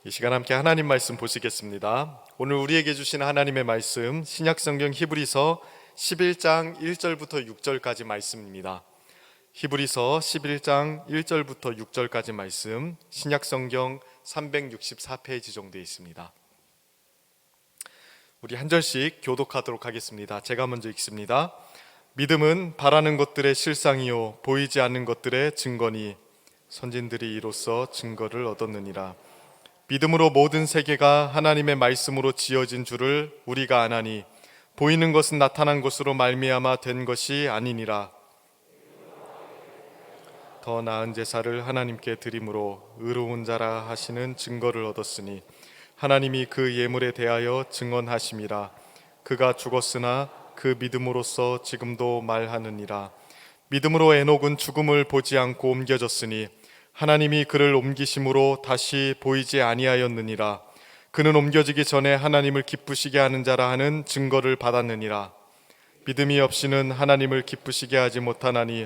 이 시간 함께 하나님 말씀 보시겠습니다. 오늘 우리에게 주신 하나님의 말씀 신약성경 히브리서 11장 1절부터 6절까지 말씀입니다. 히브리서 11장 1절부터 6절까지 말씀 신약성경 364페이지 정도에 있습니다. 우리 한 절씩 교독하도록 하겠습니다. 제가 먼저 읽습니다. 믿음은 바라는 것들의 실상이요 보이지 않는 것들의 증거니 선진들이 이로써 증거를 얻었느니라. 믿음으로 모든 세계가 하나님의 말씀으로 지어진 줄을 우리가 아나니 보이는 것은 나타난 것으로 말미암아 된 것이 아니니라. 더 나은 제사를 하나님께 드림으로 의로운 자라 하시는 증거를 얻었으니 하나님이 그 예물에 대하여 증언하심이라. 그가 죽었으나 그 믿음으로써 지금도 말하느니라. 믿음으로 에녹은 죽음을 보지 않고 옮겨졌으니 하나님이 그를 옮기심으로 다시 보이지 아니하였느니라. 그는 옮겨지기 전에 하나님을 기쁘시게 하는 자라 하는 증거를 받았느니라. 믿음이 없이는 하나님을 기쁘시게 하지 못하나니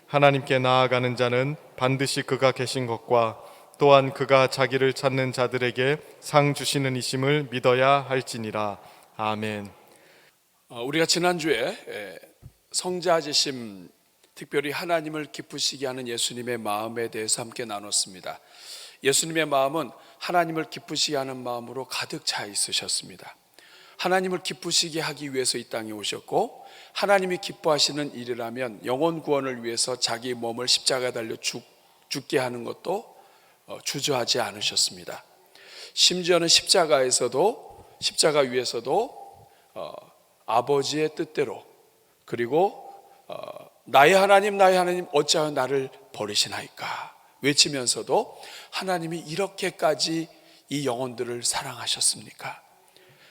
하나님께 나아가는 자는 반드시 그가 계신 것과 또한 그가 자기를 찾는 자들에게 상 주시는 이심을 믿어야 할지니라. 아멘. 우리가 지난주에 성자지심, 특별히 하나님을 기쁘시게 하는 예수님의 마음에 대해서 함께 나눴습니다. 예수님의 마음은 하나님을 기쁘시게 하는 마음으로 가득 차 있으셨습니다. 하나님을 기쁘시게 하기 위해서 이 땅에 오셨고, 하나님이 기뻐하시는 일이라면 영혼 구원을 위해서 자기 몸을 십자가에 달려 죽게 하는 것도 주저하지 않으셨습니다. 심지어는 십자가 위에서도 아버지의 뜻대로, 그리고 나의 하나님 어찌하여 나를 버리시나이까 외치면서도 하나님이 이렇게까지 이 영혼들을 사랑하셨습니까?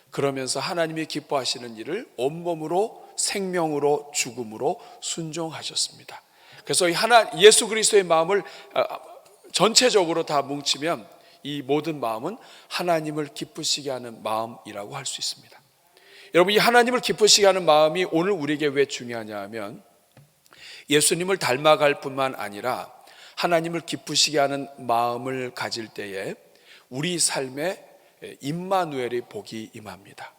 그러면서 하나님이 기뻐하시는 일을 온몸으로, 생명으로, 죽음으로 순종하셨습니다. 그래서 예수 그리스도의 마음을 전체적으로 다 뭉치면 이 모든 마음은 하나님을 기쁘시게 하는 마음이라고 할 수 있습니다. 여러분, 이 하나님을 기쁘시게 하는 마음이 오늘 우리에게 왜 중요하냐 하면, 예수님을 닮아갈 뿐만 아니라 하나님을 기쁘시게 하는 마음을 가질 때에 우리 삶에 임마누엘의 복이 임합니다.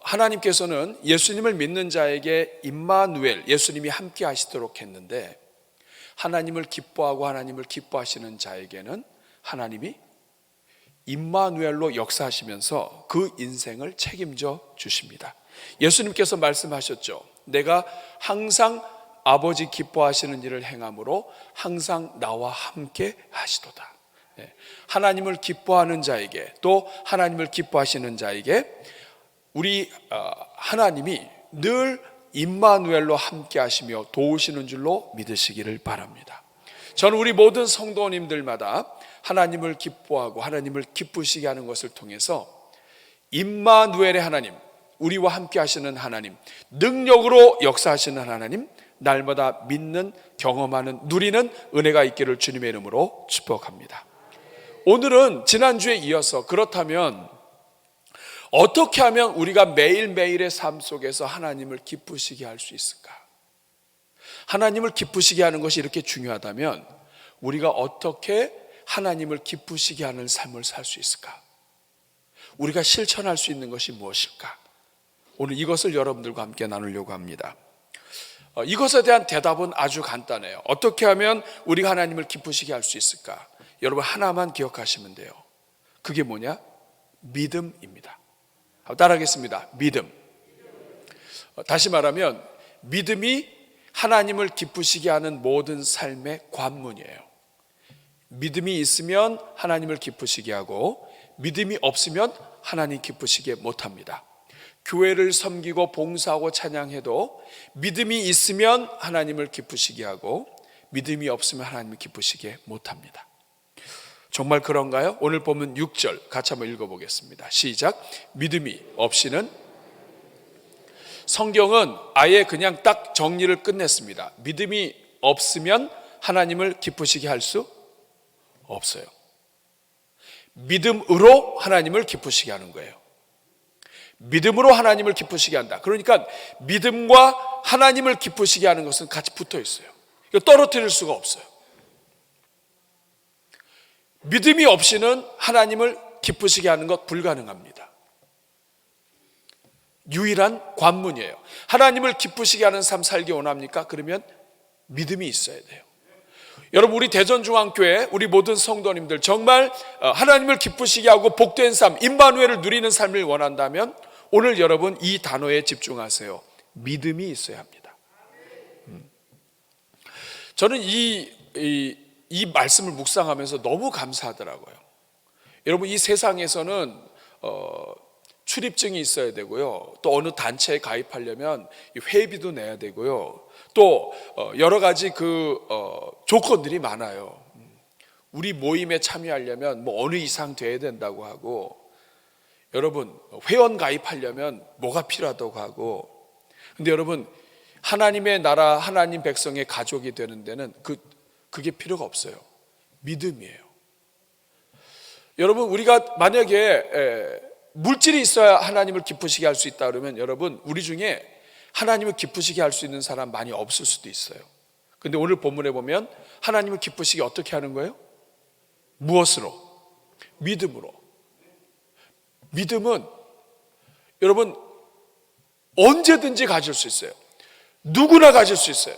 하나님께서는 예수님을 믿는 자에게 임마누엘, 예수님이 함께 하시도록 했는데, 하나님을 기뻐하고 하나님을 기뻐하시는 자에게는 하나님이 임마누엘로 역사하시면서 그 인생을 책임져 주십니다. 예수님께서 말씀하셨죠. 내가 항상 아버지 기뻐하시는 일을 행함으로 항상 나와 함께 하시도다. 하나님을 기뻐하는 자에게, 또 하나님을 기뻐하시는 자에게 우리 하나님이 늘 임마누엘로 함께 하시며 도우시는 줄로 믿으시기를 바랍니다. 저는 우리 모든 성도님들마다 하나님을 기뻐하고 하나님을 기쁘시게 하는 것을 통해서 임마누엘의 하나님, 우리와 함께 하시는 하나님, 능력으로 역사하시는 하나님, 날마다 믿는, 경험하는, 누리는 은혜가 있기를 주님의 이름으로 축복합니다. 오늘은 지난주에 이어서, 그렇다면 어떻게 하면 우리가 매일매일의 삶 속에서 하나님을 기쁘시게 할 수 있을까? 하나님을 기쁘시게 하는 것이 이렇게 중요하다면 우리가 어떻게 하나님을 기쁘시게 하는 삶을 살 수 있을까? 우리가 실천할 수 있는 것이 무엇일까? 오늘 이것을 여러분들과 함께 나누려고 합니다. 이것에 대한 대답은 아주 간단해요. 어떻게 하면 우리가 하나님을 기쁘시게 할 수 있을까? 여러분, 하나만 기억하시면 돼요. 그게 뭐냐? 믿음입니다. 따라하겠습니다. 믿음. 다시 말하면 믿음이 하나님을 기쁘시게 하는 모든 삶의 관문이에요. 믿음이 있으면 하나님을 기쁘시게 하고, 믿음이 없으면 하나님 기쁘시게 못합니다. 교회를 섬기고 봉사하고 찬양해도 믿음이 있으면 하나님을 기쁘시게 하고, 믿음이 없으면 하나님을 기쁘시게 못합니다. 정말 그런가요? 오늘 보면 6절 같이 한번 읽어보겠습니다. 시작. 믿음이 없이는, 성경은 아예 그냥 딱 정리를 끝냈습니다. 믿음이 없으면 하나님을 기쁘시게 할 수 없어요. 믿음으로 하나님을 기쁘시게 하는 거예요. 믿음으로 하나님을 기쁘시게 한다. 그러니까 믿음과 하나님을 기쁘시게 하는 것은 같이 붙어 있어요. 이거 떨어뜨릴 수가 없어요. 믿음이 없이는 하나님을 기쁘시게 하는 것 불가능합니다. 유일한 관문이에요. 하나님을 기쁘시게 하는 삶 살기 원합니까? 그러면 믿음이 있어야 돼요. 여러분, 우리 대전중앙교회 우리 모든 성도님들 정말 하나님을 기쁘시게 하고 복된 삶, 임마누엘을 누리는 삶을 원한다면 오늘 여러분 이 단어에 집중하세요. 믿음이 있어야 합니다. 저는 이 말씀을 묵상하면서 너무 감사하더라고요. 여러분, 이 세상에서는 출입증이 있어야 되고요, 또 어느 단체에 가입하려면 회비도 내야 되고요, 또 여러 가지 조건들이 많아요. 우리 모임에 참여하려면 뭐 어느 이상 돼야 된다고 하고, 여러분 회원 가입하려면 뭐가 필요하다고 하고. 근데 여러분, 하나님의 나라, 하나님 백성의 가족이 되는 데는 그게 필요가 없어요. 믿음이에요. 여러분, 우리가 만약에 물질이 있어야 하나님을 기쁘시게 할 수 있다 그러면 여러분, 우리 중에 하나님을 기쁘시게 할 수 있는 사람 많이 없을 수도 있어요. 근데 오늘 본문에 보면 하나님을 기쁘시게 어떻게 하는 거예요? 무엇으로? 믿음으로. 믿음은 여러분 언제든지 가질 수 있어요. 누구나 가질 수 있어요.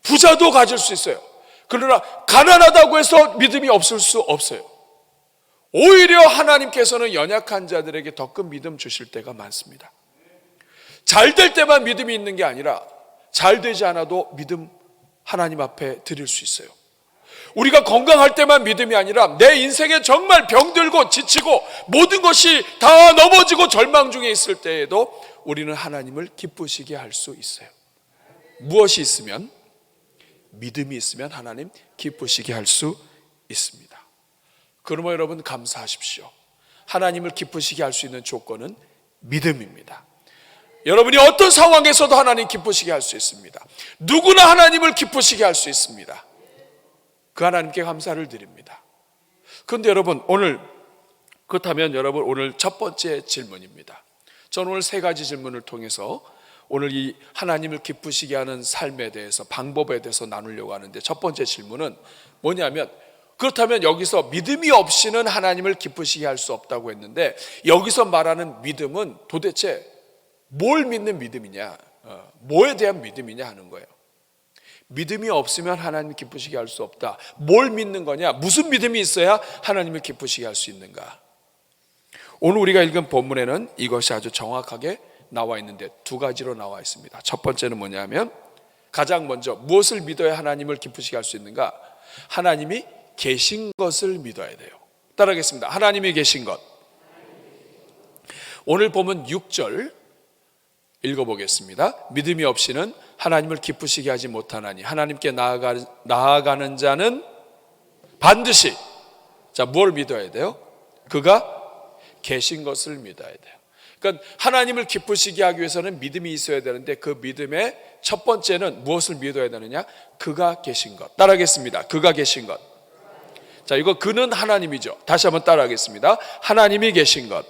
부자도 가질 수 있어요. 그러나 가난하다고 해서 믿음이 없을 수 없어요. 오히려 하나님께서는 연약한 자들에게 더 큰 믿음 주실 때가 많습니다. 잘 될 때만 믿음이 있는 게 아니라 잘 되지 않아도 믿음 하나님 앞에 드릴 수 있어요. 우리가 건강할 때만 믿음이 아니라 내 인생에 정말 병들고 지치고 모든 것이 다 넘어지고 절망 중에 있을 때에도 우리는 하나님을 기쁘시게 할 수 있어요. 무엇이 있으면? 믿음이 있으면 하나님 기쁘시게 할 수 있습니다. 그러면 여러분 감사하십시오. 하나님을 기쁘시게 할 수 있는 조건은 믿음입니다. 여러분이 어떤 상황에서도 하나님 기쁘시게 할 수 있습니다. 누구나 하나님을 기쁘시게 할 수 있습니다. 그 하나님께 감사를 드립니다. 그런데 여러분, 그렇다면 여러분 오늘 첫 번째 질문입니다. 저는 오늘 세 가지 질문을 통해서 오늘 이 하나님을 기쁘시게 하는 삶에 대해서, 방법에 대해서 나누려고 하는데, 첫 번째 질문은 뭐냐면, 그렇다면 여기서 믿음이 없이는 하나님을 기쁘시게 할 수 없다고 했는데, 여기서 말하는 믿음은 도대체 뭘 믿는 믿음이냐, 뭐에 대한 믿음이냐 하는 거예요. 믿음이 없으면 하나님을 기쁘시게 할 수 없다. 뭘 믿는 거냐, 무슨 믿음이 있어야 하나님을 기쁘시게 할 수 있는가. 오늘 우리가 읽은 본문에는 이것이 아주 정확하게 나와 있는데 두 가지로 나와 있습니다. 첫 번째는 뭐냐면, 가장 먼저 무엇을 믿어야 하나님을 기쁘시게 할 수 있는가? 하나님이 계신 것을 믿어야 돼요. 따라하겠습니다. 하나님이 계신 것. 오늘 보면 6절 읽어보겠습니다. 믿음이 없이는 하나님을 기쁘시게 하지 못하나니 하나님께 나아가는 자는 반드시, 자, 뭘 믿어야 돼요? 그가 계신 것을 믿어야 돼요. 그러니까 하나님을 기쁘시게 하기 위해서는 믿음이 있어야 되는데, 그 믿음의 첫 번째는 무엇을 믿어야 되느냐? 그가 계신 것. 따라하겠습니다. 그가 계신 것. 자, 이거 그는 하나님이죠. 다시 한번 따라하겠습니다. 하나님이 계신 것.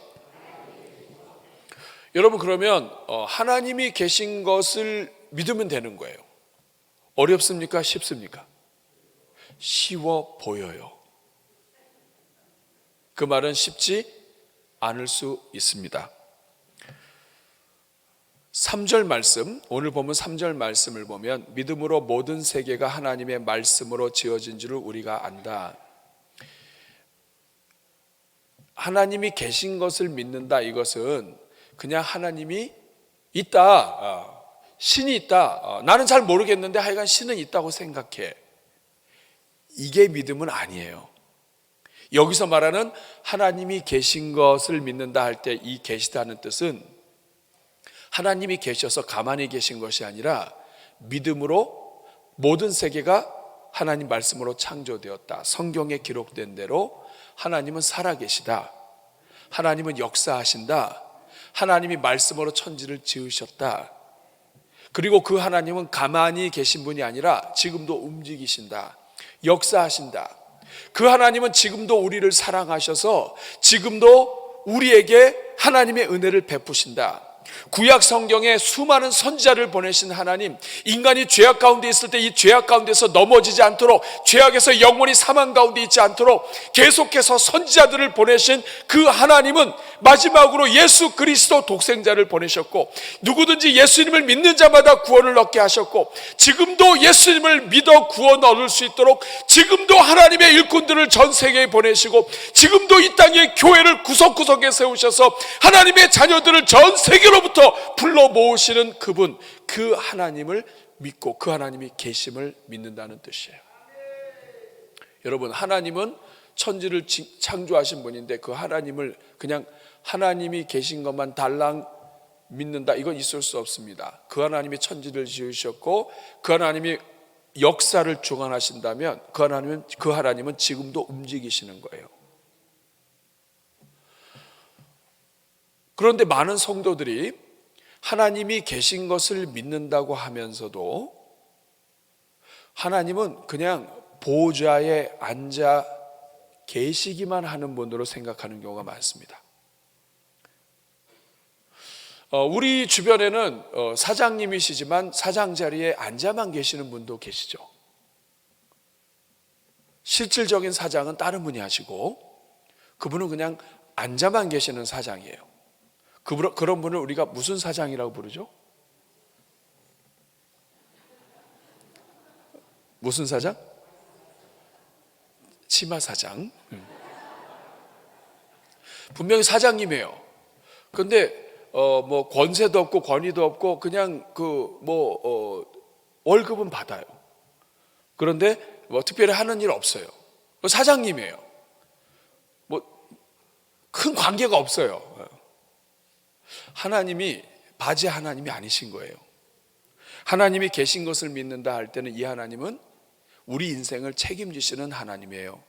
여러분, 그러면 하나님이 계신 것을 믿으면 되는 거예요. 어렵습니까? 쉽습니까? 쉬워 보여요. 그 말은 쉽지 않을 수 있습니다. 3절 말씀, 오늘 보면 3절 말씀을 보면, 믿음으로 모든 세계가 하나님의 말씀으로 지어진 줄을 우리가 안다. 하나님이 계신 것을 믿는다, 이것은 그냥 하나님이 있다, 신이 있다, 나는 잘 모르겠는데 하여간 신은 있다고 생각해, 이게 믿음은 아니에요. 여기서 말하는 하나님이 계신 것을 믿는다 할 때 이 계시다는 뜻은 하나님이 계셔서 가만히 계신 것이 아니라 믿음으로 모든 세계가 하나님 말씀으로 창조되었다. 성경에 기록된 대로 하나님은 살아계시다. 하나님은 역사하신다. 하나님이 말씀으로 천지를 지으셨다. 그리고 그 하나님은 가만히 계신 분이 아니라 지금도 움직이신다. 역사하신다. 그 하나님은 지금도 우리를 사랑하셔서 지금도 우리에게 하나님의 은혜를 베푸신다. 구약 성경에 수많은 선지자를 보내신 하나님, 인간이 죄악 가운데 있을 때 이 죄악 가운데서 넘어지지 않도록, 죄악에서 영원히 사망 가운데 있지 않도록 계속해서 선지자들을 보내신 그 하나님은 마지막으로 예수 그리스도 독생자를 보내셨고, 누구든지 예수님을 믿는 자마다 구원을 얻게 하셨고, 지금도 예수님을 믿어 구원 얻을 수 있도록 지금도 하나님의 일꾼들을 전 세계에 보내시고, 지금도 이 땅에 교회를 구석구석에 세우셔서 하나님의 자녀들을 전 세계로부터 불러 모으시는 그분, 그 하나님을 믿고 그 하나님이 계심을 믿는다는 뜻이에요. 여러분, 하나님은 천지를 창조하신 분인데 그 하나님을 그냥 하나님이 계신 것만 달랑 믿는다, 이건 있을 수 없습니다. 그 하나님이 천지를 지으셨고 그 하나님이 역사를 주관하신다면 그 하나님은 지금도 움직이시는 거예요. 그런데 많은 성도들이 하나님이 계신 것을 믿는다고 하면서도 하나님은 그냥 보좌에 앉아 계시기만 하는 분으로 생각하는 경우가 많습니다. 우리 주변에는 사장님이시지만 사장 자리에 앉아만 계시는 분도 계시죠. 실질적인 사장은 다른 분이 하시고 그분은 그냥 앉아만 계시는 사장이에요. 그런 분을 우리가 무슨 사장이라고 부르죠? 무슨 사장? 치마 사장. 분명히 사장님이에요. 근데 뭐 권세도 없고 권위도 없고 그냥 월급은 받아요. 그런데 뭐 특별히 하는 일 없어요. 사장님이에요. 뭐 큰 관계가 없어요. 하나님이 바지 하나님이 아니신 거예요. 하나님이 계신 것을 믿는다 할 때는 이 하나님은 우리 인생을 책임지시는 하나님이에요.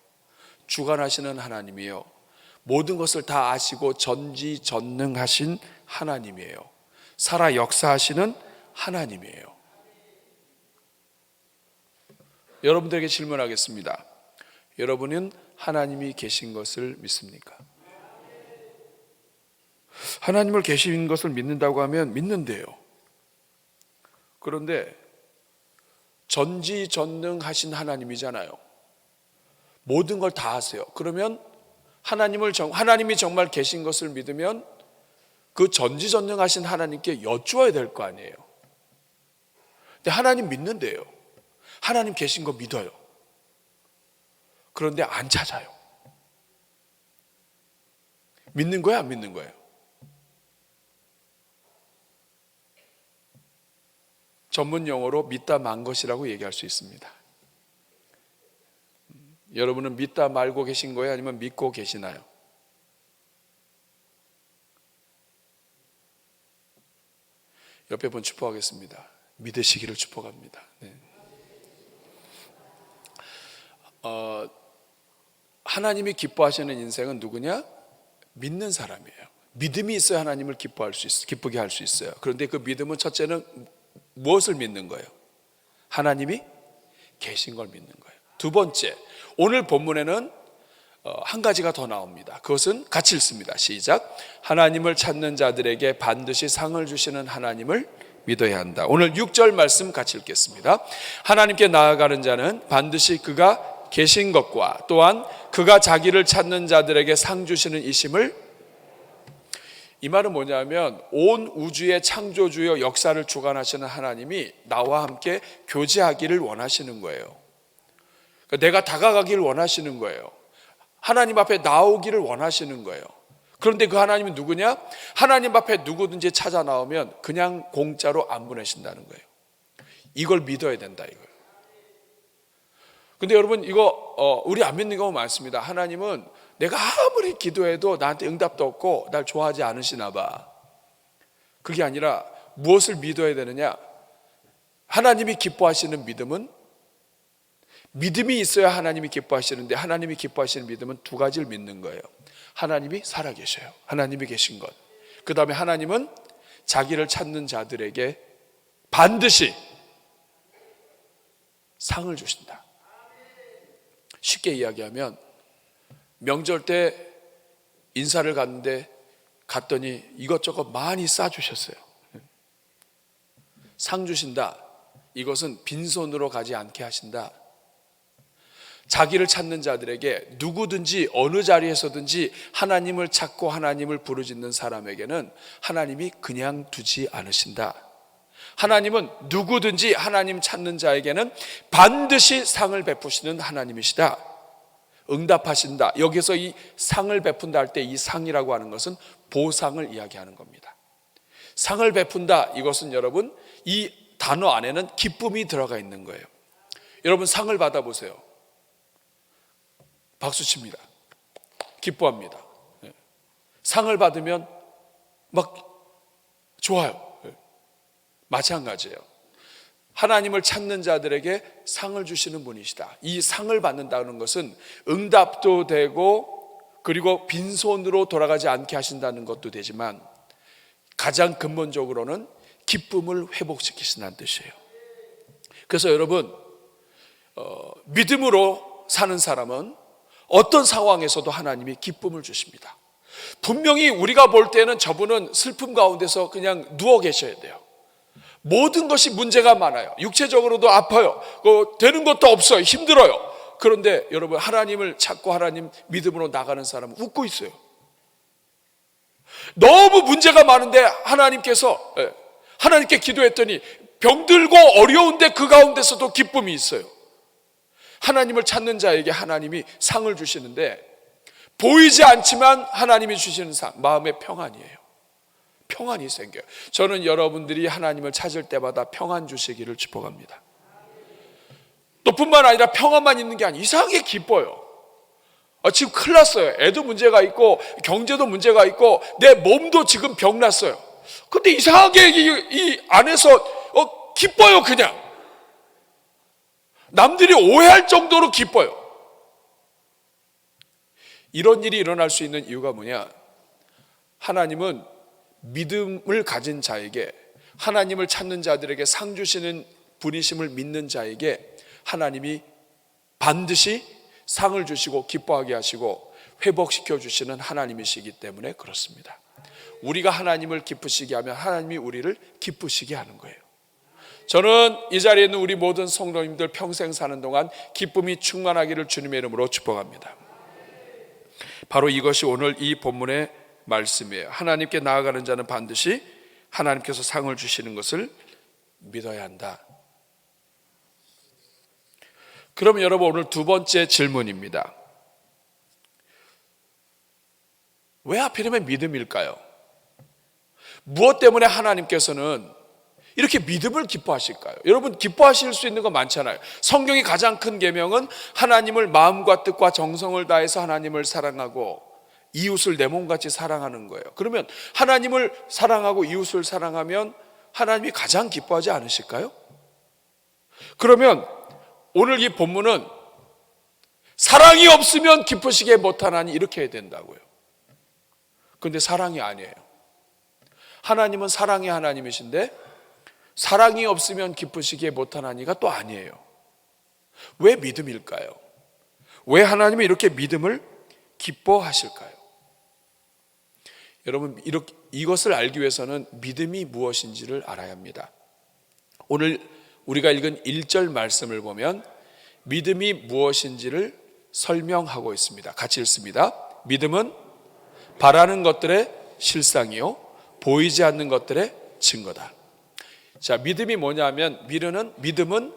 주관하시는 하나님이에요. 모든 것을 다 아시고 전지전능하신 하나님이에요. 살아 역사하시는 하나님이에요. 여러분들에게 질문하겠습니다. 여러분은 하나님이 계신 것을 믿습니까? 하나님을 계신 것을 믿는다고 하면 믿는데요. 그런데 전지전능하신 하나님이잖아요. 모든 걸 다 아세요. 그러면 하나님이 정말 계신 것을 믿으면 그 전지전능하신 하나님께 여쭈어야 될 거 아니에요. 근데 하나님 믿는데요. 하나님 계신 거 믿어요. 그런데 안 찾아요. 믿는 거야, 안 믿는 거예요? 전문 용어로 믿다 만 것이라고 얘기할 수 있습니다. 여러분은 믿다 말고 계신 거예요? 아니면 믿고 계시나요? 옆에 분 축복하겠습니다. 믿으시기를 축복합니다. 네. 하나님이 기뻐하시는 인생은 누구냐? 믿는 사람이에요. 믿음이 있어야 하나님을 기쁘게 할 수 있어요. 그런데 그 믿음은 첫째는 무엇을 믿는 거예요? 하나님이 계신 걸 믿는 거예요. 두 번째, 오늘 본문에는 한 가지가 더 나옵니다. 그것은 같이 읽습니다. 시작. 하나님을 찾는 자들에게 반드시 상을 주시는 하나님을 믿어야 한다. 오늘 6절 말씀 같이 읽겠습니다. 하나님께 나아가는 자는 반드시 그가 계신 것과 또한 그가 자기를 찾는 자들에게 상 주시는 이심을, 이 말은 뭐냐면 온 우주의 창조주요 역사를 주관하시는 하나님이 나와 함께 교제하기를 원하시는 거예요. 내가 다가가기를 원하시는 거예요. 하나님 앞에 나오기를 원하시는 거예요. 그런데 그 하나님은 누구냐? 하나님 앞에 누구든지 찾아 나오면 그냥 공짜로 안 보내신다는 거예요. 이걸 믿어야 된다, 이거예요. 근데 여러분, 이거 우리 안 믿는 경우 많습니다. 하나님은 내가 아무리 기도해도 나한테 응답도 없고 날 좋아하지 않으시나 봐. 그게 아니라 무엇을 믿어야 되느냐? 하나님이 기뻐하시는 믿음은, 믿음이 있어야 하나님이 기뻐하시는데, 하나님이 기뻐하시는 믿음은 두 가지를 믿는 거예요. 하나님이 살아계셔요. 하나님이 계신 것. 그 다음에 하나님은 자기를 찾는 자들에게 반드시 상을 주신다. 쉽게 이야기하면 명절 때 인사를 갔는데 갔더니 이것저것 많이 싸주셨어요. 상 주신다. 이것은 빈손으로 가지 않게 하신다. 자기를 찾는 자들에게 누구든지 어느 자리에서든지 하나님을 찾고 하나님을 부르짖는 사람에게는 하나님이 그냥 두지 않으신다. 하나님은 누구든지 하나님 찾는 자에게는 반드시 상을 베푸시는 하나님이시다. 응답하신다. 여기서 이 상을 베푼다 할 때 이 상이라고 하는 것은 보상을 이야기하는 겁니다. 상을 베푼다. 이것은 여러분 이 단어 안에는 기쁨이 들어가 있는 거예요. 여러분 상을 받아보세요. 박수 칩니다. 기뻐합니다. 상을 받으면 막 좋아요. 마찬가지예요. 하나님을 찾는 자들에게 상을 주시는 분이시다. 이 상을 받는다는 것은 응답도 되고 그리고 빈손으로 돌아가지 않게 하신다는 것도 되지만 가장 근본적으로는 기쁨을 회복시키신다는 뜻이에요. 그래서 여러분 믿음으로 사는 사람은 어떤 상황에서도 하나님이 기쁨을 주십니다. 분명히 우리가 볼 때는 저분은 슬픔 가운데서 그냥 누워 계셔야 돼요. 모든 것이 문제가 많아요. 육체적으로도 아파요. 되는 것도 없어요. 힘들어요. 그런데 여러분 하나님을 찾고 하나님 믿음으로 나가는 사람은 웃고 있어요. 너무 문제가 많은데 하나님께 기도했더니 병들고 어려운데 그 가운데서도 기쁨이 있어요. 하나님을 찾는 자에게 하나님이 상을 주시는데 보이지 않지만 하나님이 주시는 상, 마음의 평안이에요. 평안이 생겨요. 저는 여러분들이 하나님을 찾을 때마다 평안 주시기를 축복합니다. 또 뿐만 아니라 평안만 있는 게 아니라 이상하게 기뻐요. 지금 큰일 났어요. 애도 문제가 있고 경제도 문제가 있고 내 몸도 지금 병났어요. 근데 이상하게 이 안에서 기뻐요. 그냥 남들이 오해할 정도로 기뻐요. 이런 일이 일어날 수 있는 이유가 뭐냐? 하나님은 믿음을 가진 자에게, 하나님을 찾는 자들에게 상 주시는 분이심을 믿는 자에게 하나님이 반드시 상을 주시고 기뻐하게 하시고 회복시켜 주시는 하나님이시기 때문에 그렇습니다. 우리가 하나님을 기쁘시게 하면 하나님이 우리를 기쁘시게 하는 거예요. 저는 이 자리에 있는 우리 모든 성도님들 평생 사는 동안 기쁨이 충만하기를 주님의 이름으로 축복합니다. 바로 이것이 오늘 이 본문의 말씀이에요. 하나님께 나아가는 자는 반드시 하나님께서 상을 주시는 것을 믿어야 한다. 그럼 여러분 오늘 두 번째 질문입니다. 왜 하필이면 믿음일까요? 무엇 때문에 하나님께서는 이렇게 믿음을 기뻐하실까요? 여러분 기뻐하실 수 있는 거 많잖아요. 성경의 가장 큰 계명은 하나님을 마음과 뜻과 정성을 다해서 하나님을 사랑하고 이웃을 내 몸같이 사랑하는 거예요. 그러면 하나님을 사랑하고 이웃을 사랑하면 하나님이 가장 기뻐하지 않으실까요? 그러면 오늘 이 본문은 사랑이 없으면 기쁘시게 못하나니 이렇게 해야 된다고요. 그런데 사랑이 아니에요. 하나님은 사랑의 하나님이신데 사랑이 없으면 기쁘시게 못하나니가 또 아니에요. 왜 믿음일까요? 왜 하나님이 이렇게 믿음을 기뻐하실까요? 여러분 이것을 알기 위해서는 믿음이 무엇인지를 알아야 합니다. 오늘 우리가 읽은 1절 말씀을 보면 믿음이 무엇인지를 설명하고 있습니다. 같이 읽습니다. 믿음은 바라는 것들의 실상이요 보이지 않는 것들의 증거다. 자, 믿음이 뭐냐면 믿음은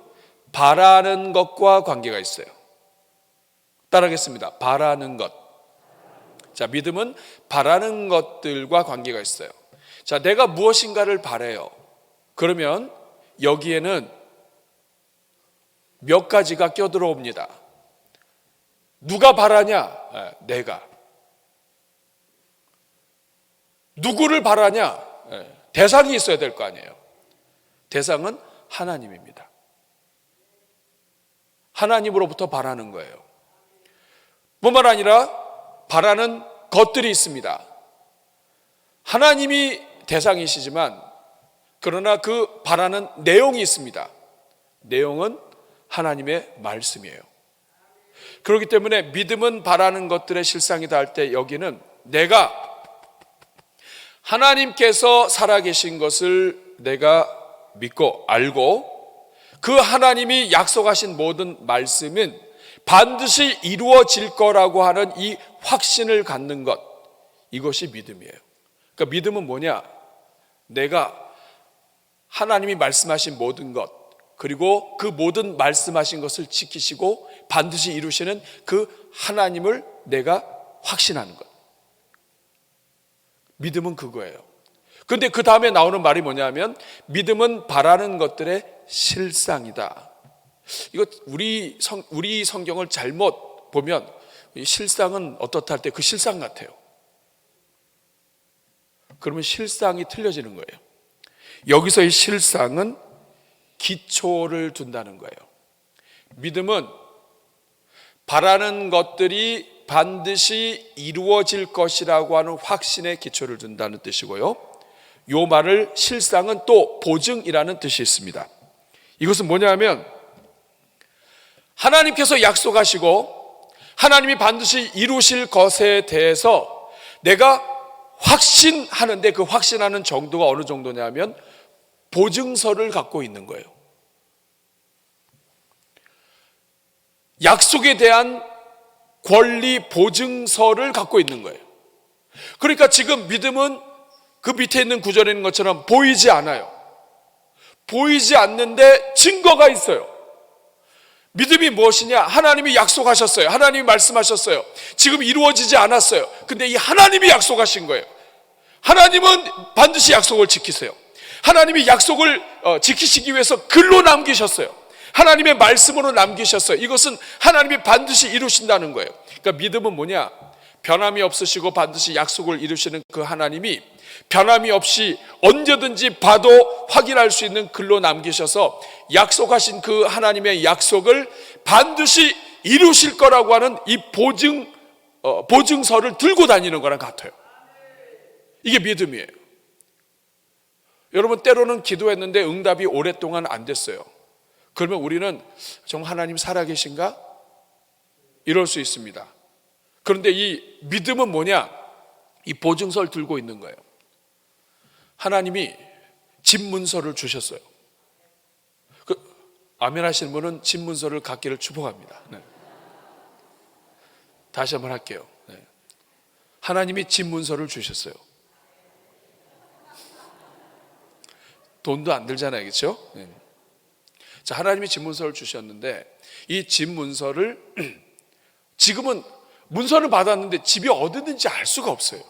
바라는 것과 관계가 있어요. 따라하겠습니다. 바라는 것. 자, 믿음은 바라는 것들과 관계가 있어요. 자, 내가 무엇인가를 바라요. 그러면 여기에는 몇 가지가 껴들어옵니다. 누가 바라냐? 내가. 누구를 바라냐? 대상이 있어야 될 거 아니에요. 대상은 하나님입니다. 하나님으로부터 바라는 거예요. 뿐만 아니라 바라는 것들이 있습니다. 하나님이 대상이시지만 그러나 그 바라는 내용이 있습니다. 내용은 하나님의 말씀이에요. 그렇기 때문에 믿음은 바라는 것들의 실상이다 할 때 여기는 내가 하나님께서 살아계신 것을 내가 믿고 알고 그 하나님이 약속하신 모든 말씀은 반드시 이루어질 거라고 하는 이 확신을 갖는 것, 이것이 믿음이에요. 그러니까 믿음은 뭐냐? 내가 하나님이 말씀하신 모든 것, 그리고 그 모든 말씀하신 것을 지키시고 반드시 이루시는 그 하나님을 내가 확신하는 것. 믿음은 그거예요. 근데 그 다음에 나오는 말이 뭐냐면 믿음은 바라는 것들의 실상이다. 이거 우리 성경을 잘못 보면 실상은 어떻다 할 때 그 실상 같아요. 그러면 실상이 틀려지는 거예요. 여기서의 실상은 기초를 둔다는 거예요. 믿음은 바라는 것들이 반드시 이루어질 것이라고 하는 확신의 기초를 둔다는 뜻이고요. 요 말을 실상은 또 보증이라는 뜻이 있습니다. 이것은 뭐냐면 하나님께서 약속하시고 하나님이 반드시 이루실 것에 대해서 내가 확신하는데 그 확신하는 정도가 어느 정도냐면 보증서를 갖고 있는 거예요. 약속에 대한 권리 보증서를 갖고 있는 거예요. 그러니까 지금 믿음은 그 밑에 있는 구절에 있는 것처럼 보이지 않아요. 보이지 않는데 증거가 있어요. 믿음이 무엇이냐? 하나님이 약속하셨어요. 하나님이 말씀하셨어요. 지금 이루어지지 않았어요. 근데 이 하나님이 약속하신 거예요. 하나님은 반드시 약속을 지키세요. 하나님이 약속을 지키시기 위해서 글로 남기셨어요. 하나님의 말씀으로 남기셨어요. 이것은 하나님이 반드시 이루신다는 거예요. 그러니까 믿음은 뭐냐? 변함이 없으시고 반드시 약속을 이루시는 그 하나님이 변함이 없이 언제든지 봐도 확인할 수 있는 글로 남기셔서 약속하신 그 하나님의 약속을 반드시 이루실 거라고 하는 이 보증서를 들고 다니는 거랑 같아요. 이게 믿음이에요. 여러분, 때로는 기도했는데 응답이 오랫동안 안 됐어요. 그러면 우리는 정말 하나님 살아계신가? 이럴 수 있습니다. 그런데 이 믿음은 뭐냐? 이 보증서를 들고 있는 거예요. 하나님이 집문서를 주셨어요. 아멘 하시는 분은 집문서를 갖기를 축복합니다. 네. 다시 한번 할게요. 네. 하나님이 집문서를 주셨어요. 돈도 안 들잖아요, 그렇죠? 네. 자, 하나님이 집문서를 주셨는데 이 집문서를 지금은 문서를 받았는데 집이 어디든지 알 수가 없어요.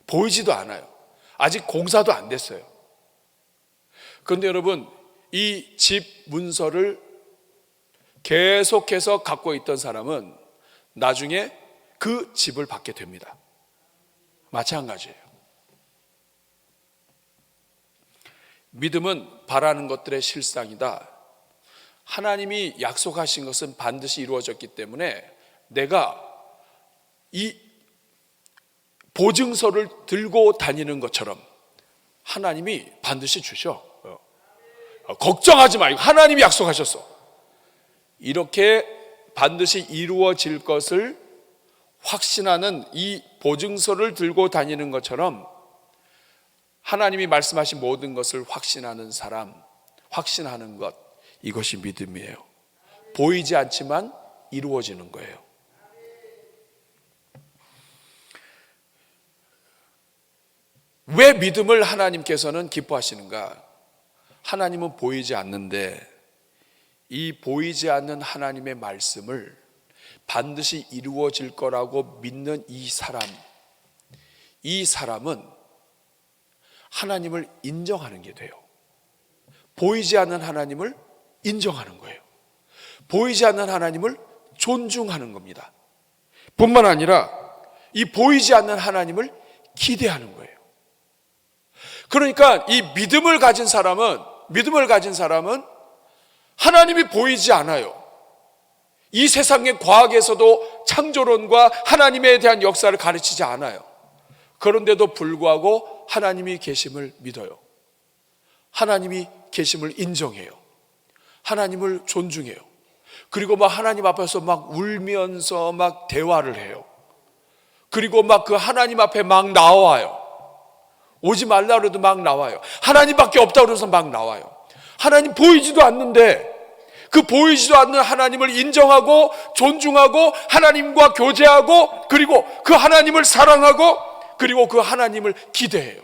보이지도 않아요. 아직 공사도 안 됐어요. 그런데 여러분, 이 집 문서를 계속해서 갖고 있던 사람은 나중에 그 집을 받게 됩니다. 마찬가지예요. 믿음은 바라는 것들의 실상이다. 하나님이 약속하신 것은 반드시 이루어졌기 때문에 내가 이 보증서를 들고 다니는 것처럼 하나님이 반드시 주셔. 걱정하지 말고 하나님이 약속하셨어. 이렇게 반드시 이루어질 것을 확신하는 이 보증서를 들고 다니는 것처럼 하나님이 말씀하신 모든 것을 확신하는 사람, 확신하는 것, 이것이 믿음이에요. 보이지 않지만 이루어지는 거예요. 왜 믿음을 하나님께서는 기뻐하시는가? 하나님은 보이지 않는데 이 보이지 않는 하나님의 말씀을 반드시 이루어질 거라고 믿는 이 사람은 하나님을 인정하는 게 돼요. 보이지 않는 하나님을 인정하는 거예요. 보이지 않는 하나님을 존중하는 겁니다. 뿐만 아니라 이 보이지 않는 하나님을 기대하는 거예요. 그러니까 이 믿음을 가진 사람은 하나님이 보이지 않아요. 이 세상의 과학에서도 창조론과 하나님에 대한 역사를 가르치지 않아요. 그런데도 불구하고 하나님이 계심을 믿어요. 하나님이 계심을 인정해요. 하나님을 존중해요. 그리고 막 하나님 앞에서 막 울면서 막 대화를 해요. 그리고 막 그 하나님 앞에 막 나와요. 오지 말라 그래도 막 나와요. 하나님밖에 없다 그래서 막 나와요. 하나님 보이지도 않는데 그 보이지도 않는 하나님을 인정하고 존중하고 하나님과 교제하고 그리고 그 하나님을 사랑하고 그리고 그 하나님을 기대해요.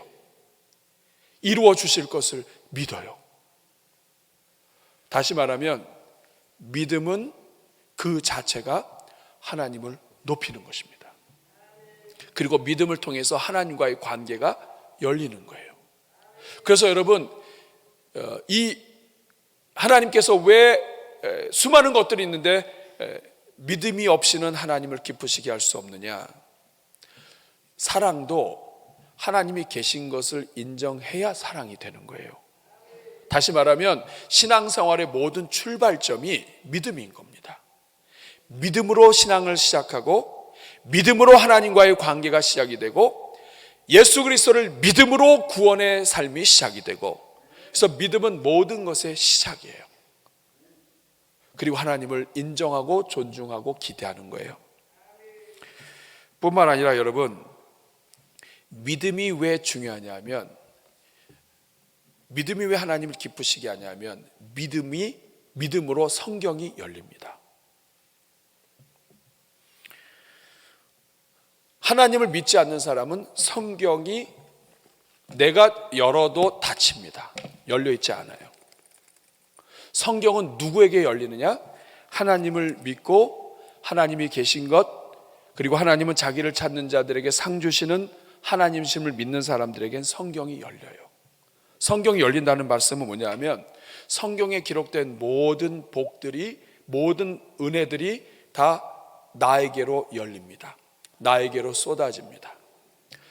이루어 주실 것을 믿어요. 다시 말하면 믿음은 그 자체가 하나님을 높이는 것입니다. 그리고 믿음을 통해서 하나님과의 관계가 열리는 거예요. 그래서 여러분, 이 하나님께서 왜 수많은 것들이 있는데 믿음이 없이는 하나님을 기쁘시게 할 수 없느냐? 사랑도 하나님이 계신 것을 인정해야 사랑이 되는 거예요. 다시 말하면 신앙생활의 모든 출발점이 믿음인 겁니다. 믿음으로 신앙을 시작하고 믿음으로 하나님과의 관계가 시작이 되고 예수 그리스도를 믿음으로 구원의 삶이 시작이 되고, 그래서 믿음은 모든 것의 시작이에요. 그리고 하나님을 인정하고 존중하고 기대하는 거예요. 뿐만 아니라 여러분, 믿음이 왜 중요하냐면, 믿음이 왜 하나님을 기쁘시게 하냐면 믿음으로 성경이 열립니다. 하나님을 믿지 않는 사람은 성경이 내가 열어도 닫힙니다. 열려있지 않아요. 성경은 누구에게 열리느냐? 하나님을 믿고 하나님이 계신 것, 그리고 하나님은 자기를 찾는 자들에게 상 주시는 하나님심을 믿는 사람들에겐 성경이 열려요. 성경이 열린다는 말씀은 뭐냐면 성경에 기록된 모든 복들이, 모든 은혜들이 다 나에게로 열립니다. 나에게로 쏟아집니다.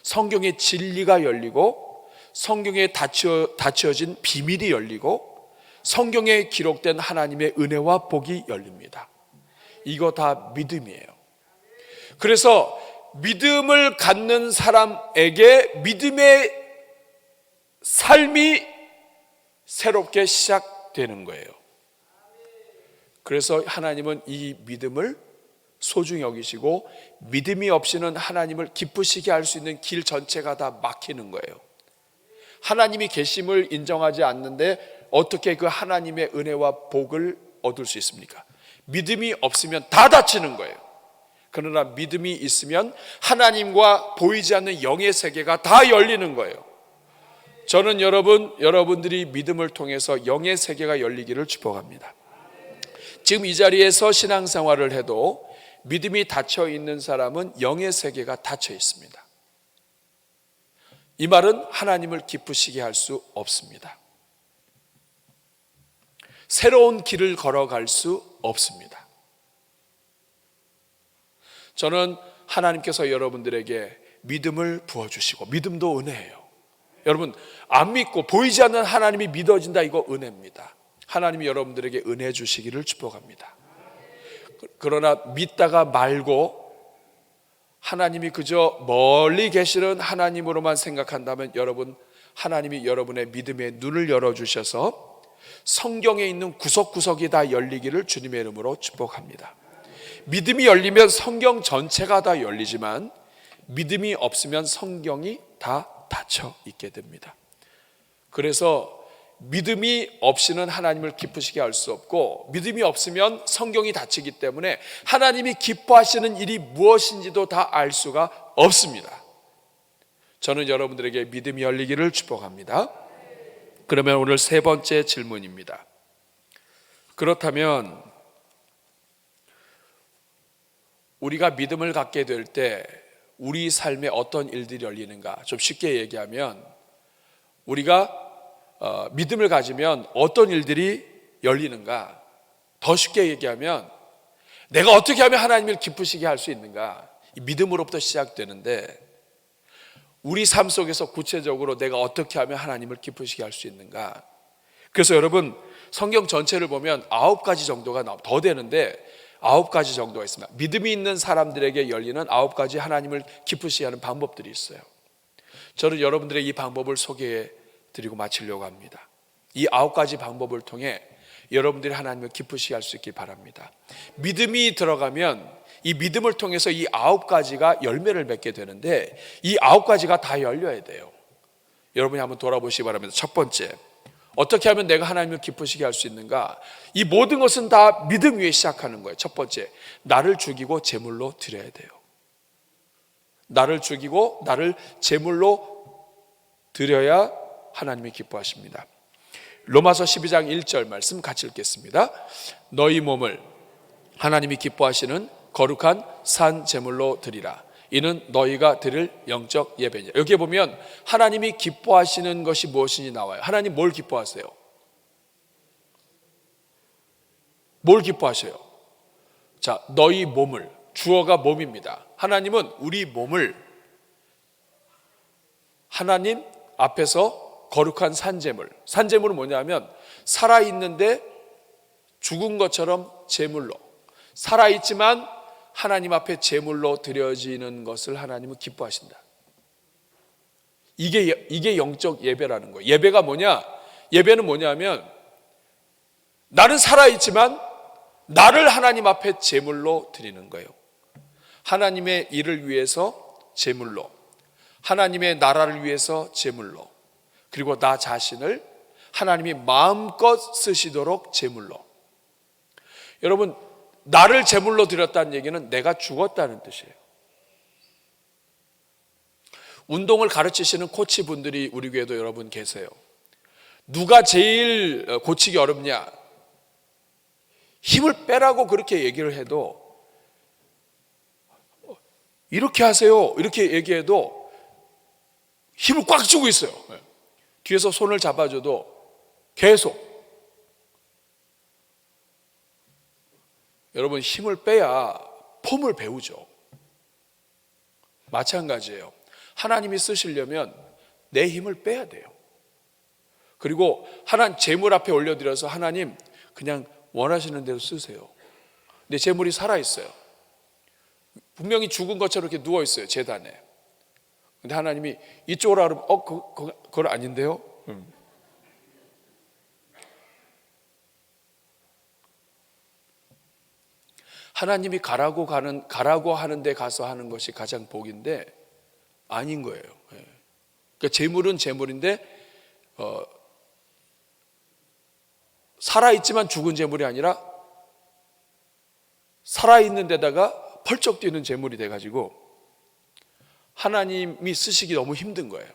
성경의 진리가 열리고 성경에 닫혀진 비밀이 열리고 성경에 기록된 하나님의 은혜와 복이 열립니다. 이거 다 믿음이에요. 그래서 믿음을 갖는 사람에게 믿음의 삶이 새롭게 시작되는 거예요. 그래서 하나님은 이 믿음을 소중히 여기시고 믿음이 없이는 하나님을 기쁘시게 할 수 있는 길 전체가 다 막히는 거예요. 하나님이 계심을 인정하지 않는데 어떻게 그 하나님의 은혜와 복을 얻을 수 있습니까? 믿음이 없으면 다 닫히는 거예요. 그러나 믿음이 있으면 하나님과 보이지 않는 영의 세계가 다 열리는 거예요. 저는 여러분들이 믿음을 통해서 영의 세계가 열리기를 축복합니다. 지금 이 자리에서 신앙생활을 해도 믿음이 닫혀 있는 사람은 영의 세계가 닫혀 있습니다. 이 말은 하나님을 기쁘시게 할 수 없습니다. 새로운 길을 걸어갈 수 없습니다. 저는 하나님께서 여러분들에게 믿음을 부어주시고, 믿음도 은혜예요. 여러분, 안 믿고 보이지 않는 하나님이 믿어진다, 이거 은혜입니다. 하나님이 여러분들에게 은혜 주시기를 축복합니다. 그러나 믿다가 말고 하나님이 그저 멀리 계시는 하나님으로만 생각한다면 여러분, 하나님이 여러분의 믿음의 눈을 열어주셔서 성경에 있는 구석구석이 다 열리기를 주님의 이름으로 축복합니다. 믿음이 열리면 성경 전체가 다 열리지만 믿음이 없으면 성경이 다 닫혀 있게 됩니다. 그래서 믿음이 없이는 하나님을 기쁘시게 할 수 없고, 믿음이 없으면 성경이 닫히기 때문에 하나님이 기뻐하시는 일이 무엇인지도 다 알 수가 없습니다. 저는 여러분들에게 믿음이 열리기를 축복합니다. 그러면 오늘 세 번째 질문입니다. 그렇다면 우리가 믿음을 갖게 될 때 우리 삶에 어떤 일들이 열리는가? 좀 쉽게 얘기하면 우리가 믿음을 가지면 어떤 일들이 열리는가? 더 쉽게 얘기하면 내가 어떻게 하면 하나님을 기쁘시게 할 수 있는가? 이 믿음으로부터 시작되는데 우리 삶 속에서 구체적으로 내가 어떻게 하면 하나님을 기쁘시게 할 수 있는가? 그래서 여러분, 성경 전체를 보면 9가지 정도가 더 되는데 9가지 정도가 있습니다. 믿음이 있는 사람들에게 열리는 9가지 하나님을 기쁘시게 하는 방법들이 있어요. 저는 여러분들의 이 방법을 소개해 드리고 마치려고 합니다. 이 9가지 방법을 통해 여러분들이 하나님을 기쁘시게 할 수 있길 바랍니다. 믿음이 들어가면 이 믿음을 통해서 이 9가지가 열매를 맺게 되는데 이 9가지가 다 열려야 돼요. 여러분이 한번 돌아보시기 바랍니다. 첫 번째, 어떻게 하면 내가 하나님을 기쁘시게 할 수 있는가? 이 모든 것은 다 믿음 위에 시작하는 거예요. 첫 번째, 나를 죽이고 제물로 드려야 돼요. 나를 죽이고 나를 제물로 드려야 하나님이 기뻐하십니다. 로마서 12장 1절 말씀 같이 읽겠습니다. 너희 몸을 하나님이 기뻐하시는 거룩한 산 제물로 드리라. 이는 너희가 드릴 영적 예배니라. 여기에 보면 하나님이 기뻐하시는 것이 무엇인지 나와요. 하나님 뭘 기뻐하세요? 뭘 기뻐하셔요? 자, 너희 몸을, 주어가 몸입니다. 하나님은 우리 몸을 하나님 앞에서 거룩한 산제물, 산제물은 뭐냐면 살아있는데 죽은 것처럼 제물로, 살아있지만 하나님 앞에 제물로 드려지는 것을 하나님은 기뻐하신다. 이게 영적 예배라는 거예요. 예배가 뭐냐? 예배는 뭐냐면 나는 살아있지만 나를 하나님 앞에 제물로 드리는 거예요. 하나님의 일을 위해서 제물로, 하나님의 나라를 위해서 제물로, 그리고 나 자신을 하나님이 마음껏 쓰시도록 제물로. 여러분, 나를 제물로 드렸다는 얘기는 내가 죽었다는 뜻이에요. 운동을 가르치시는 코치분들이 우리 교회도 여러분 계세요. 누가 제일 고치기 어렵냐? 힘을 빼라고 그렇게 얘기를 해도, 이렇게 하세요 이렇게 얘기해도 힘을 꽉 쥐고 있어요. 뒤에서 손을 잡아줘도 계속. 여러분, 힘을 빼야 폼을 배우죠. 마찬가지예요. 하나님이 쓰시려면 내 힘을 빼야 돼요. 그리고 하나님 제물 앞에 올려드려서 하나님 그냥 원하시는 대로 쓰세요. 근데 제물이 살아있어요. 분명히 죽은 것처럼 이렇게 누워있어요, 제단에. 근데 하나님이 이쪽으로 하면 그건 아닌데요? 하나님이 가라고 하는 데 가서 하는 것이 가장 복인데 아닌 거예요. 그러니까 제물은 제물인데 살아있지만 죽은 제물이 아니라 살아있는 데다가 펄쩍 뛰는 제물이 돼가지고 하나님이 쓰시기 너무 힘든 거예요.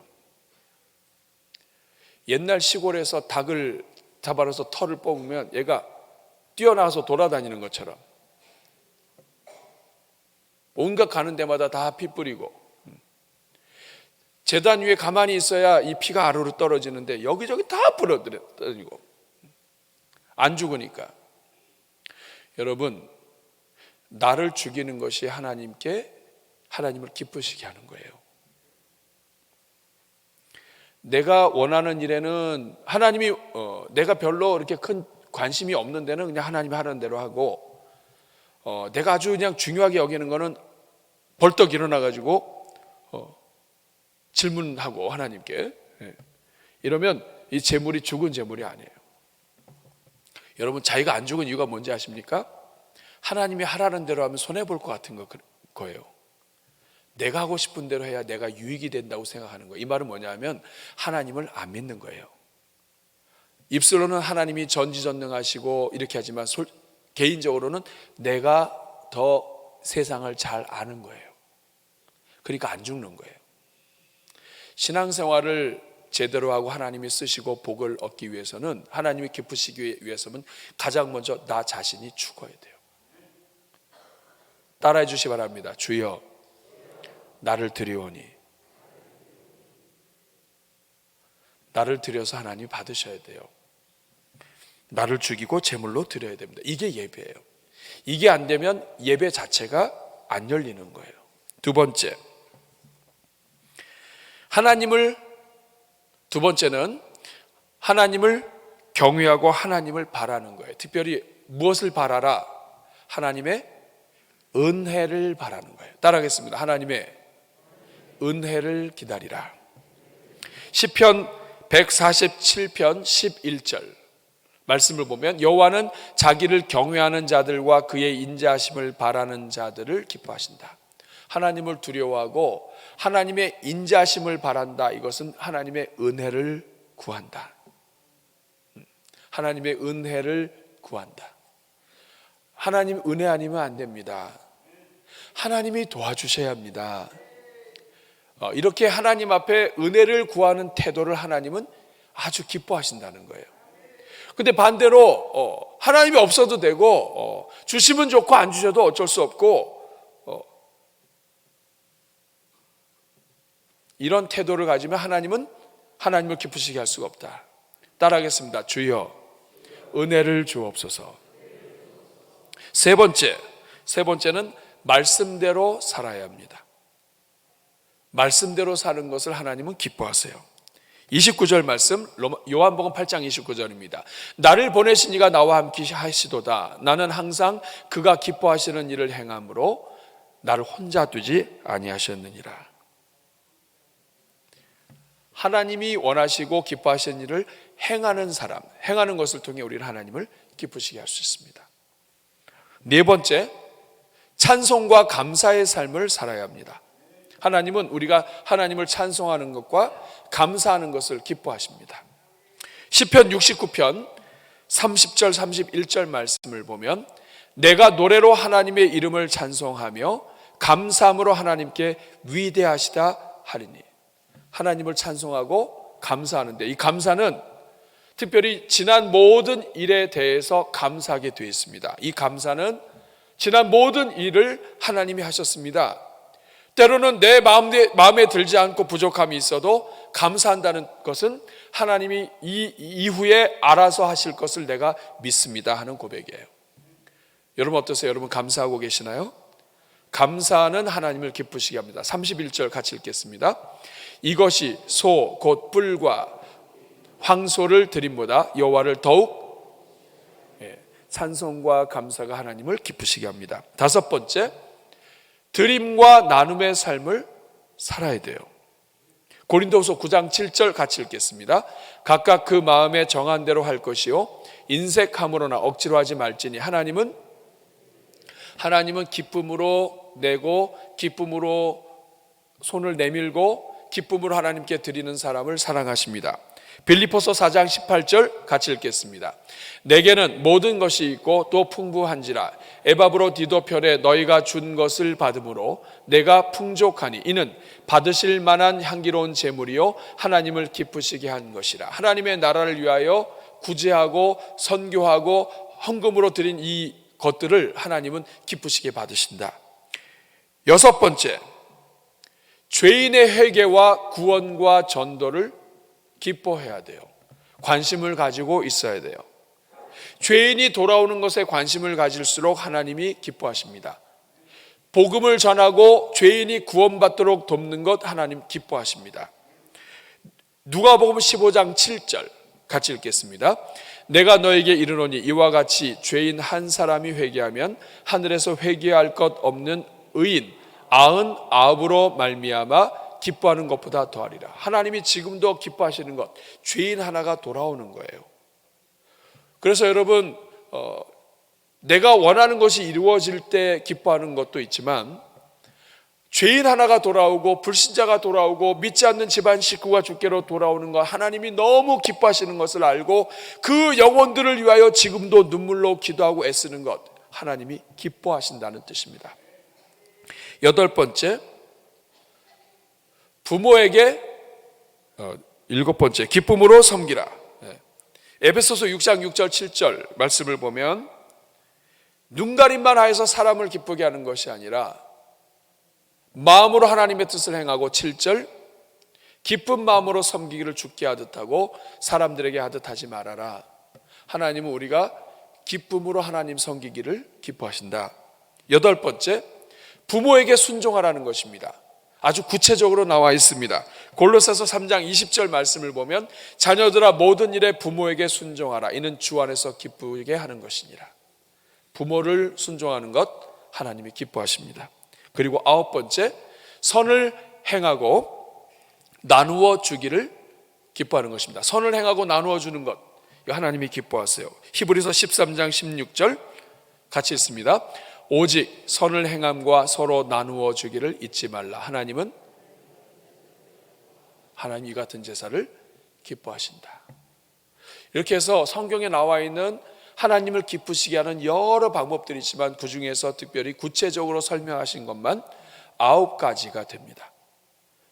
옛날 시골에서 닭을 잡아서 털을 뽑으면 얘가 뛰어나와서 돌아다니는 것처럼 온갖 가는 데마다 다 피 뿌리고, 제단 위에 가만히 있어야 이 피가 아래로 떨어지는데 여기저기 다 뿌려다니고 안 죽으니까. 여러분, 나를 죽이는 것이 하나님을 기쁘시게 하는 거예요. 내가 원하는 일에는 하나님이 내가 별로 이렇게 큰 관심이 없는 데는 그냥 하나님이 하는 대로 하고, 내가 아주 그냥 중요하게 여기는 거는 벌떡 일어나 가지고 질문하고 하나님께. 이러면 이 제물이 죽은 제물이 아니에요. 여러분, 자기가 안 죽은 이유가 뭔지 아십니까? 하나님이 하라는 대로 하면 손해볼 것 같은 거예요. 내가 하고 싶은 대로 해야 내가 유익이 된다고 생각하는 거예요. 이 말은 뭐냐면 하나님을 안 믿는 거예요. 입술로는 하나님이 전지전능하시고 이렇게 하지만 개인적으로는 내가 더 세상을 잘 아는 거예요. 그러니까 안 죽는 거예요. 신앙생활을 제대로 하고 하나님이 쓰시고 복을 얻기 위해서는, 하나님이 기쁘시기 위해서는 가장 먼저 나 자신이 죽어야 돼요. 따라해 주시기 바랍니다. 주여, 나를 드리오니. 나를 드려서 하나님이 받으셔야 돼요. 나를 죽이고 제물로 드려야 됩니다. 이게 예배예요. 이게 안 되면 예배 자체가 안 열리는 거예요. 두 번째, 두 번째는 하나님을 경외하고 하나님을 바라는 거예요. 특별히 무엇을 바라라? 하나님의 은혜를 바라는 거예요. 따라하겠습니다. 하나님의 은혜를 기다리라. 시편 147편 11절 말씀을 보면 여호와는 자기를 경외하는 자들과 그의 인자하심을 바라는 자들을 기뻐하신다. 하나님을 두려워하고 하나님의 인자심을 바란다. 이것은 하나님의 은혜를 구한다. 하나님의 은혜를 구한다. 하나님 은혜 아니면 안 됩니다. 하나님이 도와주셔야 합니다. 이렇게 하나님 앞에 은혜를 구하는 태도를 하나님은 아주 기뻐하신다는 거예요. 근데 반대로 하나님이 없어도 되고 주시면 좋고 안 주셔도 어쩔 수 없고 이런 태도를 가지면 하나님을 기쁘시게 할 수가 없다. 따라하겠습니다. 주여 은혜를 주옵소서. 세 번째는 말씀대로 살아야 합니다. 말씀대로 사는 것을 하나님은 기뻐하세요. 29절 말씀, 요한복음 8장 29절입니다. 나를 보내신 이가 나와 함께 하시도다. 나는 항상 그가 기뻐하시는 일을 행함으로 나를 혼자 두지 아니하셨느니라. 하나님이 원하시고 기뻐하시는 일을 행하는 사람, 행하는 것을 통해 우리는 하나님을 기쁘시게 할 수 있습니다. 네 번째, 찬송과 감사의 삶을 살아야 합니다. 하나님은 우리가 하나님을 찬송하는 것과 감사하는 것을 기뻐하십니다. 시편 69편 30절 31절 말씀을 보면 내가 노래로 하나님의 이름을 찬송하며 감사함으로 하나님께 위대하시다 하리니. 하나님을 찬송하고 감사하는데 이 감사는 특별히 지난 모든 일에 대해서 감사하게 되어 있습니다. 이 감사는 지난 모든 일을 하나님이 하셨습니다. 때로는 내 마음에 들지 않고 부족함이 있어도 감사한다는 것은 하나님이 이후에 알아서 하실 것을 내가 믿습니다 하는 고백이에요. 여러분 어떠세요? 여러분 감사하고 계시나요? 감사는 하나님을 기쁘시게 합니다. 31절 같이 읽겠습니다. 이것이 소 곧 뿔과 황소를 드림보다 여호와를 더욱 찬송과 감사가 하나님을 기쁘시게 합니다. 다섯 번째, 드림과 나눔의 삶을 살아야 돼요. 고린도후서 9장 7절 같이 읽겠습니다. 각각 그 마음에 정한 대로 할 것이요 인색함으로나 억지로 하지 말지니 하나님은 기쁨으로 내고 기쁨으로 손을 내밀고 기쁨으로 하나님께 드리는 사람을 사랑하십니다. 빌립보서 4장 18절 같이 읽겠습니다. 내게는 모든 것이 있고 또 풍부한지라 에바브로디도편에 너희가 준 것을 받음으로 내가 풍족하니 이는 받으실 만한 향기로운 제물이요 하나님을 기쁘시게 한 것이라. 하나님의 나라를 위하여 구제하고 선교하고 헌금으로 드린 이 것들을 하나님은 기쁘시게 받으신다. 여섯 번째, 죄인의 회개와 구원과 전도를 기뻐해야 돼요. 관심을 가지고 있어야 돼요. 죄인이 돌아오는 것에 관심을 가질수록 하나님이 기뻐하십니다. 복음을 전하고 죄인이 구원받도록 돕는 것 하나님 기뻐하십니다. 누가복음 15장 7절 같이 읽겠습니다. 내가 너에게 이르노니 이와 같이 죄인 한 사람이 회개하면 하늘에서 회개할 것 없는 의인 99으로 말미암아 기뻐하는 것보다 더하리라. 하나님이 지금도 기뻐하시는 것, 죄인 하나가 돌아오는 거예요. 그래서 여러분 내가 원하는 것이 이루어질 때 기뻐하는 것도 있지만 죄인 하나가 돌아오고 불신자가 돌아오고 믿지 않는 집안 식구가 주께로 돌아오는 것, 하나님이 너무 기뻐하시는 것을 알고 그 영혼들을 위하여 지금도 눈물로 기도하고 애쓰는 것, 하나님이 기뻐하신다는 뜻입니다. 여덟 번째, 부모에게 일곱 번째, 기쁨으로 섬기라. 에베소서 6장 6절 7절 말씀을 보면 눈가림만 하여서 사람을 기쁘게 하는 것이 아니라 마음으로 하나님의 뜻을 행하고 7절 기쁜 마음으로 섬기기를 주께 하듯 하고 사람들에게 하듯 하지 말아라. 하나님은 우리가 기쁨으로 하나님 섬기기를 기뻐하신다. 여덟 번째, 부모에게 순종하라는 것입니다. 아주 구체적으로 나와 있습니다. 골로새서 3장 20절 말씀을 보면 자녀들아 모든 일에 부모에게 순종하라. 이는 주 안에서 기쁘게 하는 것이니라. 부모를 순종하는 것 하나님이 기뻐하십니다. 그리고 아홉 번째, 선을 행하고 나누어 주기를 기뻐하는 것입니다. 선을 행하고 나누어 주는 것 하나님이 기뻐하세요. 히브리서 13장 16절 같이 있습니다. 오직 선을 행함과 서로 나누어 주기를 잊지 말라. 하나님은 하나님 이 같은 제사를 기뻐하신다. 이렇게 해서 성경에 나와 있는 하나님을 기쁘시게 하는 여러 방법들이 있지만 그 중에서 특별히 구체적으로 설명하신 것만 9가지가 됩니다.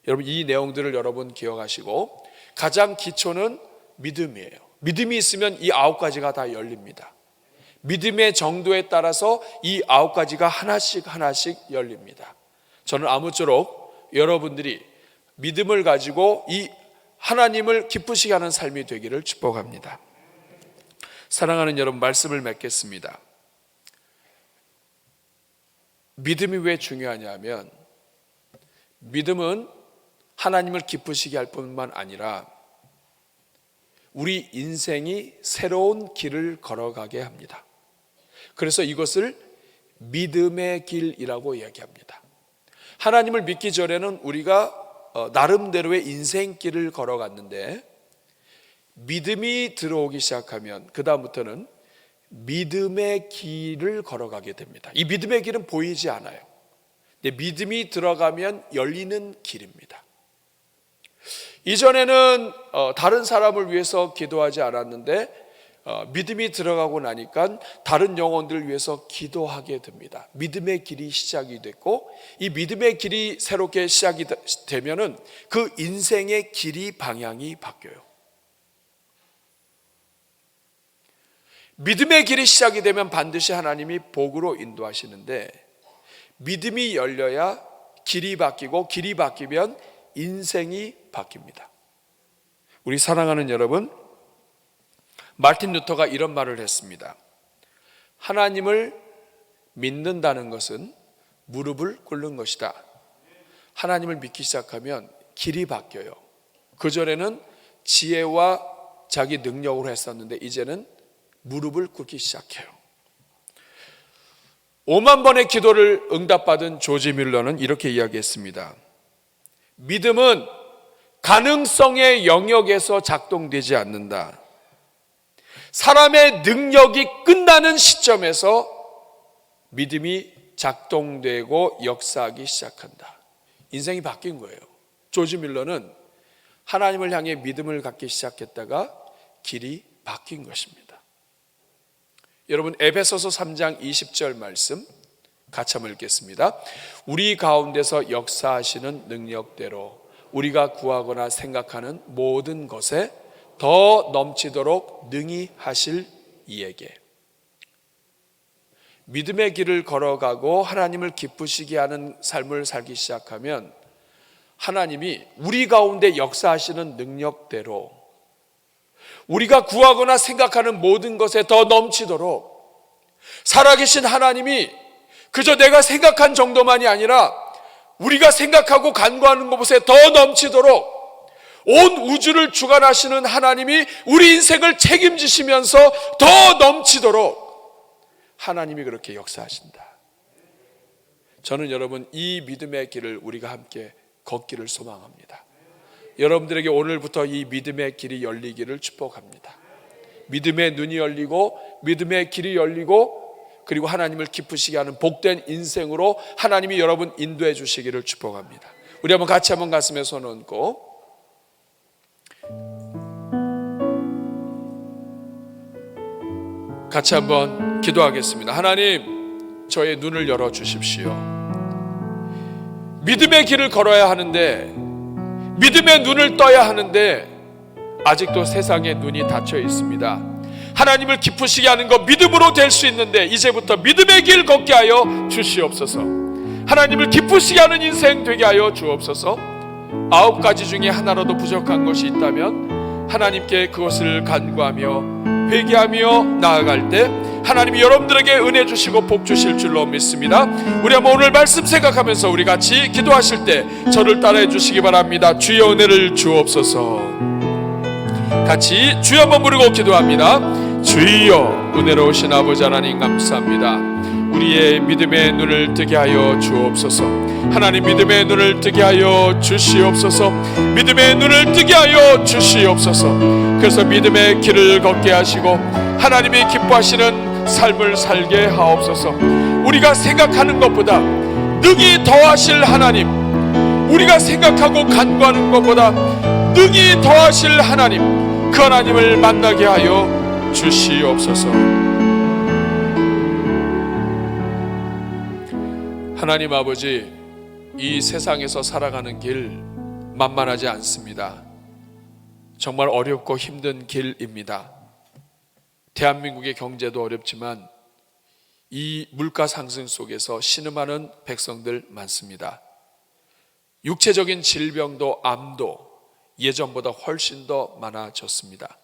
여러분 이 내용들을 여러분 기억하시고, 가장 기초는 믿음이에요. 믿음이 있으면 이 9가지가 다 열립니다. 믿음의 정도에 따라서 이 9가지가 하나씩 열립니다. 저는 아무쪼록 여러분들이 믿음을 가지고 이 하나님을 기쁘시게 하는 삶이 되기를 축복합니다. 사랑하는 여러분, 말씀을 맺겠습니다. 믿음이 왜 중요하냐면, 믿음은 하나님을 기쁘시게 할 뿐만 아니라 우리 인생이 새로운 길을 걸어가게 합니다. 그래서 이것을 믿음의 길이라고 이야기합니다. 하나님을 믿기 전에는 우리가 나름대로의 인생길을 걸어갔는데, 믿음이 들어오기 시작하면 그 다음부터는 믿음의 길을 걸어가게 됩니다. 이 믿음의 길은 보이지 않아요. 근데 믿음이 들어가면 열리는 길입니다. 이전에는 다른 사람을 위해서 기도하지 않았는데 믿음이 들어가고 나니까 다른 영혼들을 위해서 기도하게 됩니다. 믿음의 길이 시작이 됐고, 이 믿음의 길이 새롭게 시작이 되면은 그 인생의 길이 방향이 바뀌어요. 믿음의 길이 시작이 되면 반드시 하나님이 복으로 인도하시는데, 믿음이 열려야 길이 바뀌고, 길이 바뀌면 인생이 바뀝니다. 우리 사랑하는 여러분, 마틴 루터가 이런 말을 했습니다. 하나님을 믿는다는 것은 무릎을 꿇는 것이다. 하나님을 믿기 시작하면 길이 바뀌어요. 그전에는 지혜와 자기 능력으로 했었는데 이제는 무릎을 꿇기 시작해요. 5만 번의 기도를 응답받은 조지 뮬러는 이렇게 이야기했습니다. 믿음은 가능성의 영역에서 작동되지 않는다. 사람의 능력이 끝나는 시점에서 믿음이 작동되고 역사하기 시작한다. 인생이 바뀐 거예요. 조지 뮬러는 하나님을 향해 믿음을 갖기 시작했다가 길이 바뀐 것입니다. 여러분, 에베소서 3장 20절 말씀 같이 한번 읽겠습니다. 우리 가운데서 역사하시는 능력대로 우리가 구하거나 생각하는 모든 것에 더 넘치도록 능히 하실 이에게. 믿음의 길을 걸어가고 하나님을 기쁘시게 하는 삶을 살기 시작하면 하나님이 우리 가운데 역사하시는 능력대로 우리가 구하거나 생각하는 모든 것에 더 넘치도록, 살아계신 하나님이 그저 내가 생각한 정도만이 아니라 우리가 생각하고 간구하는 것에 더 넘치도록 온 우주를 주관하시는 하나님이 우리 인생을 책임지시면서 더 넘치도록 하나님이 그렇게 역사하신다. 저는 여러분 이 믿음의 길을 우리가 함께 걷기를 소망합니다. 여러분들에게 오늘부터 이 믿음의 길이 열리기를 축복합니다. 믿음의 눈이 열리고 믿음의 길이 열리고, 그리고 하나님을 기쁘시게 하는 복된 인생으로 하나님이 여러분 인도해 주시기를 축복합니다. 우리 한번 같이 한번 가슴에 손 얹고 같이 한번 기도하겠습니다. 하나님, 저의 눈을 열어 주십시오. 믿음의 길을 걸어야 하는데, 믿음의 눈을 떠야 하는데 아직도 세상의 눈이 닫혀 있습니다. 하나님을 기쁘시게 하는 것 믿음으로 될 수 있는데 이제부터 믿음의 길 걷게 하여 주시옵소서. 하나님을 기쁘시게 하는 인생 되게 하여 주옵소서. 9가지 중에 하나라도 부족한 것이 있다면 하나님께 그것을 간구하며 회개하며 나아갈 때 하나님이 여러분들에게 은혜 주시고 복 주실 줄로 믿습니다. 우리 한번 오늘 말씀 생각하면서 우리 같이 기도하실 때 저를 따라해 주시기 바랍니다. 주여 은혜를 주옵소서. 같이 주여 한번 부르고 기도합니다. 주여 은혜로우신 아버지 하나님 감사합니다. 우리의 믿음의 눈을 뜨게 하여 주옵소서. 하나님 믿음의 눈을 뜨게 하여 주시옵소서. 믿음의 눈을 뜨게 하여 주시옵소서. 그래서 믿음의 길을 걷게 하시고 하나님이 기뻐하시는 삶을 살게 하옵소서. 우리가 생각하는 것보다 능히 더하실 하나님, 우리가 생각하고 간구하는 것보다 능히 더하실 하나님, 그 하나님을 만나게 하여 주시옵소서. 하나님 아버지, 이 세상에서 살아가는 길 만만하지 않습니다. 정말 어렵고 힘든 길입니다. 대한민국의 경제도 어렵지만 이 물가 상승 속에서 신음하는 백성들 많습니다. 육체적인 질병도 암도 예전보다 훨씬 더 많아졌습니다.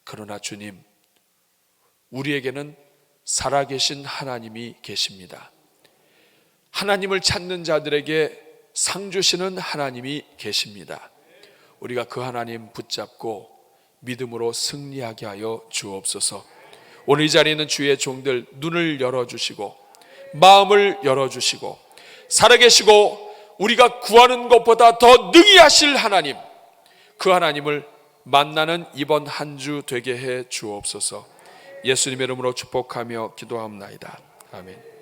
그러나 주님, 우리에게는 살아계신 하나님이 계십니다. 하나님을 찾는 자들에게 상 주시는 하나님이 계십니다. 우리가 그 하나님 붙잡고 믿음으로 승리하게 하여 주옵소서. 오늘 이 자리에 있는 주의 종들 눈을 열어주시고 마음을 열어주시고 살아계시고 우리가 구하는 것보다 더 능히 하실 하나님, 그 하나님을 만나는 이번 한 주 되게 해 주옵소서. 예수님의 이름으로 축복하며 기도합나이다. 아멘.